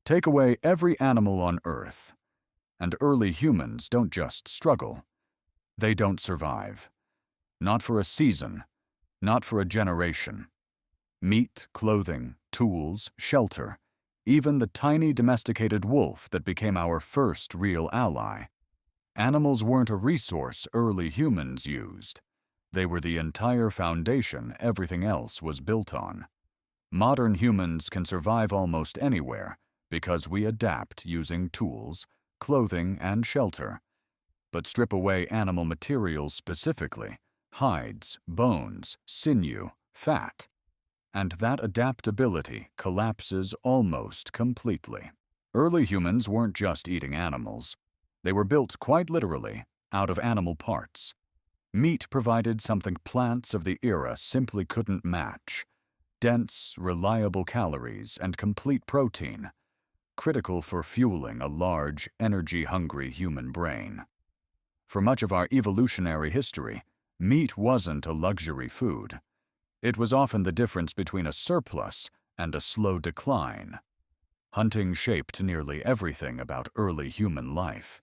Take away every animal on Earth, and early humans don't just struggle. They don't survive. Not for a season, not for a generation. Meat, clothing, tools, shelter, even the tiny domesticated wolf that became our first real ally. Animals weren't a resource early humans used. They were the entire foundation everything else was built on. Modern humans can survive almost anywhere because we adapt using tools, clothing, and shelter. But strip away animal materials specifically, hides, bones, sinew, fat, and that adaptability collapses almost completely. Early humans weren't just eating animals. They were built quite literally out of animal parts. Meat provided something plants of the era simply couldn't match: dense, reliable calories and complete protein, critical for fueling a large, energy-hungry human brain. For much of our evolutionary history, meat wasn't a luxury food. It was often the difference between a surplus and a slow decline. Hunting shaped nearly everything about early human life: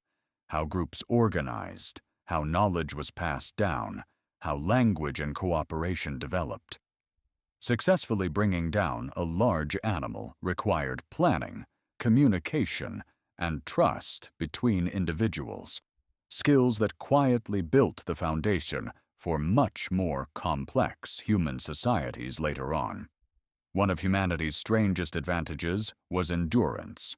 how groups organized, how knowledge was passed down, how language and cooperation developed. Successfully bringing down a large animal required planning, communication, and trust between individuals, skills that quietly built the foundation for much more complex human societies later on. One of humanity's strangest advantages was endurance.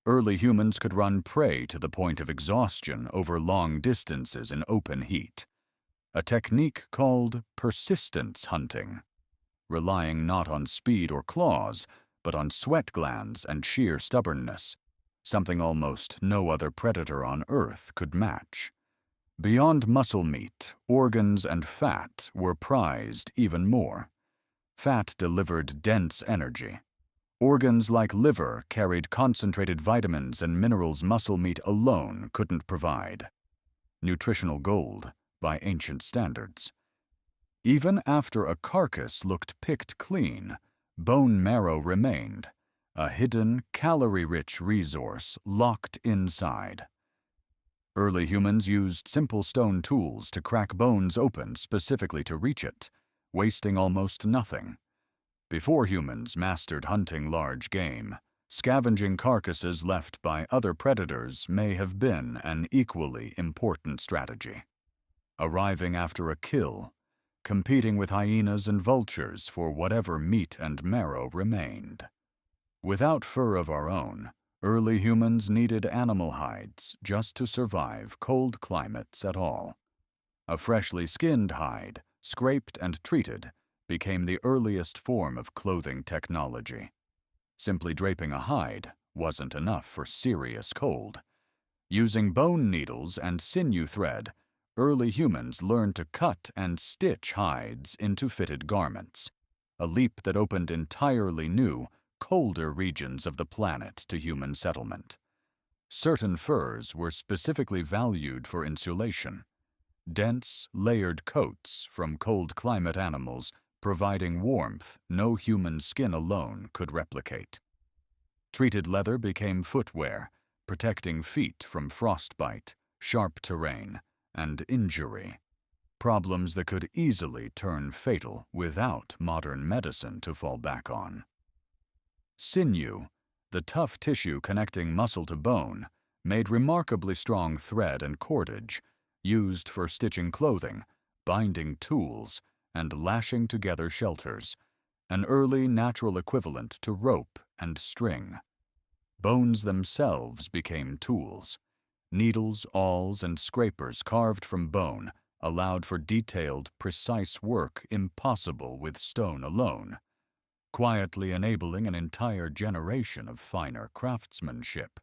Early humans could run prey to the point of exhaustion over long distances in open heat, a technique called persistence hunting, relying not on speed or claws, but on sweat glands and sheer stubbornness, something almost no other predator on Earth could match. Beyond muscle meat, organs and fat were prized even more. Fat delivered dense energy. Organs like liver carried concentrated vitamins and minerals muscle meat alone couldn't provide. Nutritional gold by ancient standards. Even after a carcass looked picked clean, bone marrow remained, a hidden, calorie-rich resource locked inside. Early humans used simple stone tools to crack bones open specifically to reach it, wasting almost nothing. Before humans mastered hunting large game, scavenging carcasses left by other predators may have been an equally important strategy. Arriving after a kill, competing with hyenas and vultures for whatever meat and marrow remained. Without fur of our own, early humans needed animal hides just to survive cold climates at all. A freshly skinned hide, scraped and treated, became the earliest form of clothing technology. Simply draping a hide wasn't enough for serious cold. Using bone needles and sinew thread, early humans learned to cut and stitch hides into fitted garments, a leap that opened entirely new, colder regions of the planet to human settlement. Certain furs were specifically valued for insulation. Dense, layered coats from cold climate animals providing warmth no human skin alone could replicate. Treated leather became footwear, protecting feet from frostbite, sharp terrain, and injury, problems that could easily turn fatal without modern medicine to fall back on. Sinew, the tough tissue connecting muscle to bone, made remarkably strong thread and cordage, used for stitching clothing, binding tools, and lashing together shelters, an early natural equivalent to rope and string. Bones themselves became tools. Needles, awls, and scrapers carved from bone allowed for detailed, precise work impossible with stone alone, quietly enabling an entire generation of finer craftsmanship.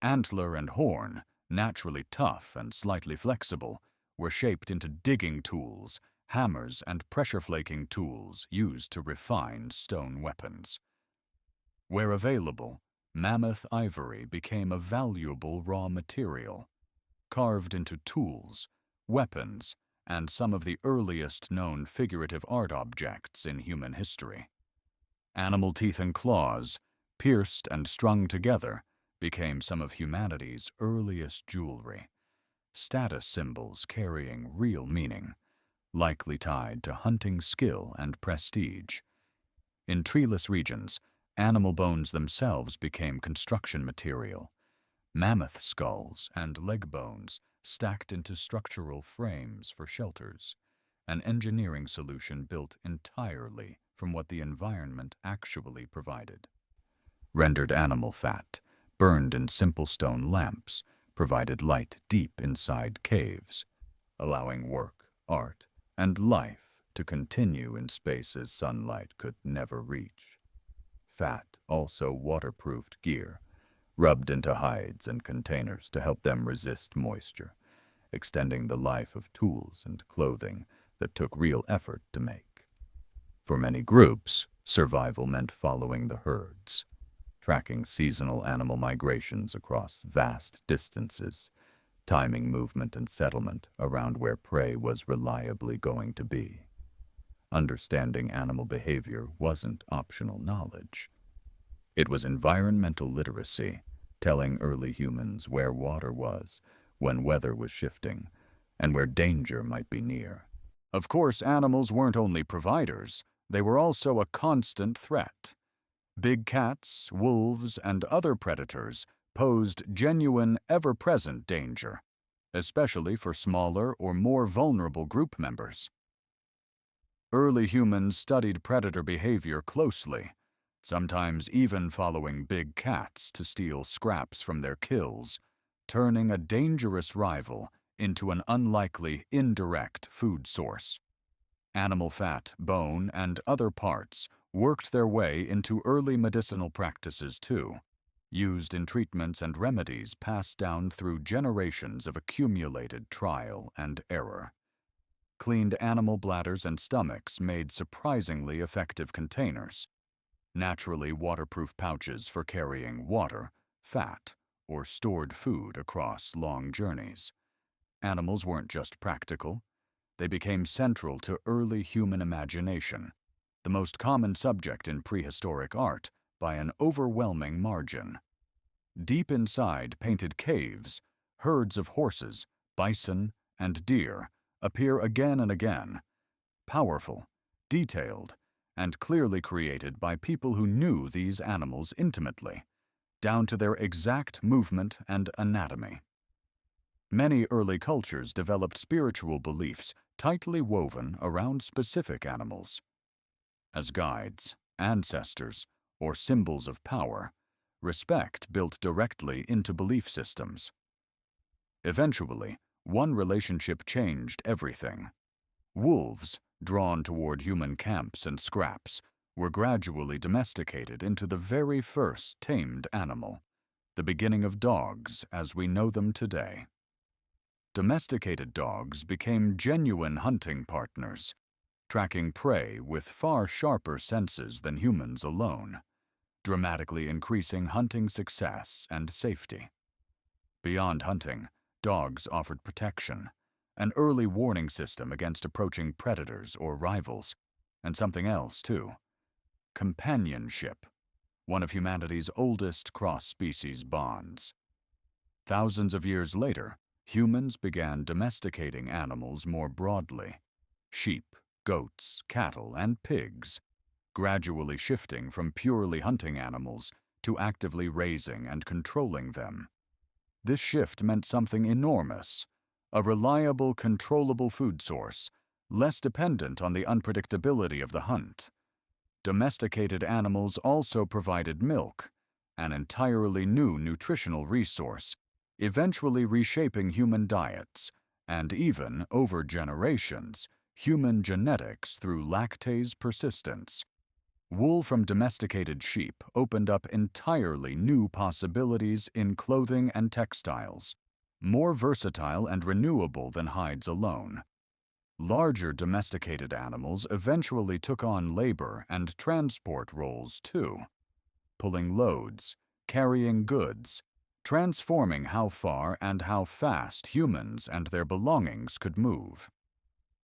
Antler and horn, naturally tough and slightly flexible, were shaped into digging tools, hammers, and pressure-flaking tools used to refine stone weapons. Where available, mammoth ivory became a valuable raw material, carved into tools, weapons, and some of the earliest known figurative art objects in human history. Animal teeth and claws, pierced and strung together, became some of humanity's earliest jewelry, status symbols carrying real meaning, likely tied to hunting skill and prestige. In treeless regions, animal bones themselves became construction material. Mammoth skulls and leg bones stacked into structural frames for shelters, an engineering solution built entirely from what the environment actually provided. Rendered animal fat, burned in simple stone lamps, provided light deep inside caves, allowing work, art, and life to continue in spaces sunlight could never reach. Fat also waterproofed gear, rubbed into hides and containers to help them resist moisture, extending the life of tools and clothing that took real effort to make. For many groups, survival meant following the herds, tracking seasonal animal migrations across vast distances, timing movement and settlement around where prey was reliably going to be. Understanding animal behavior wasn't optional knowledge. It was environmental literacy, telling early humans where water was, when weather was shifting, and where danger might be near. Of course, animals weren't only providers, they were also a constant threat. Big cats, wolves, and other predators posed genuine, ever-present danger, especially for smaller or more vulnerable group members. Early humans studied predator behavior closely, sometimes even following big cats to steal scraps from their kills, turning a dangerous rival into an unlikely, indirect food source. Animal fat, bone, and other parts worked their way into early medicinal practices too, used in treatments and remedies passed down through generations of accumulated trial and error. Cleaned animal bladders and stomachs made surprisingly effective containers, naturally waterproof pouches for carrying water, fat, or stored food across long journeys. Animals weren't just practical, they became central to early human imagination, the most common subject in prehistoric art by an overwhelming margin. Deep inside painted caves, herds of horses, bison, and deer appear again and again, powerful, detailed, and clearly created by people who knew these animals intimately, down to their exact movement and anatomy. Many early cultures developed spiritual beliefs tightly woven around specific animals. As guides, ancestors, or symbols of power, respect built directly into belief systems. Eventually, one relationship changed everything. Wolves, drawn toward human camps and scraps, were gradually domesticated into the very first tamed animal, the beginning of dogs as we know them today. Domesticated dogs became genuine hunting partners, tracking prey with far sharper senses than humans alone, dramatically increasing hunting success and safety. Beyond hunting, dogs offered protection, an early warning system against approaching predators or rivals, and something else too: companionship, one of humanity's oldest cross-species bonds. Thousands of years later, humans began domesticating animals more broadly: sheep, goats, cattle, and pigs, gradually shifting from purely hunting animals to actively raising and controlling them. This shift meant something enormous: a reliable, controllable food source, less dependent on the unpredictability of the hunt. Domesticated animals also provided milk, an entirely new nutritional resource, eventually reshaping human diets and even, over generations, human genetics through lactase persistence. Wool from domesticated sheep opened up entirely new possibilities in clothing and textiles, more versatile and renewable than hides alone. Larger domesticated animals eventually took on labor and transport roles too, pulling loads, carrying goods, transforming how far and how fast humans and their belongings could move.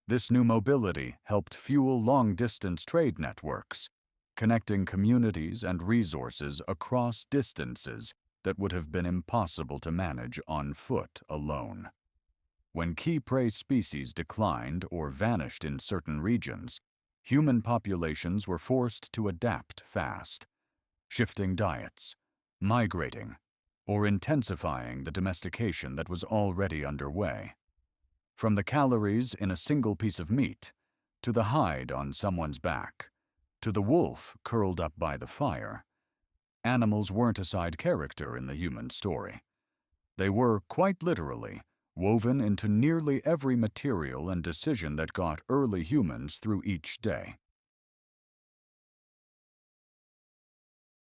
This new mobility helped fuel long-distance trade networks, connecting communities and resources across distances that would have been impossible to manage on foot alone. When key prey species declined or vanished in certain regions, human populations were forced to adapt fast, shifting diets, migrating, or intensifying the domestication that was already underway. From the calories in a single piece of meat, to the hide on someone's back, to the wolf curled up by the fire, animals weren't a side character in the human story. They were, quite literally, woven into nearly every material and decision that got early humans through each day.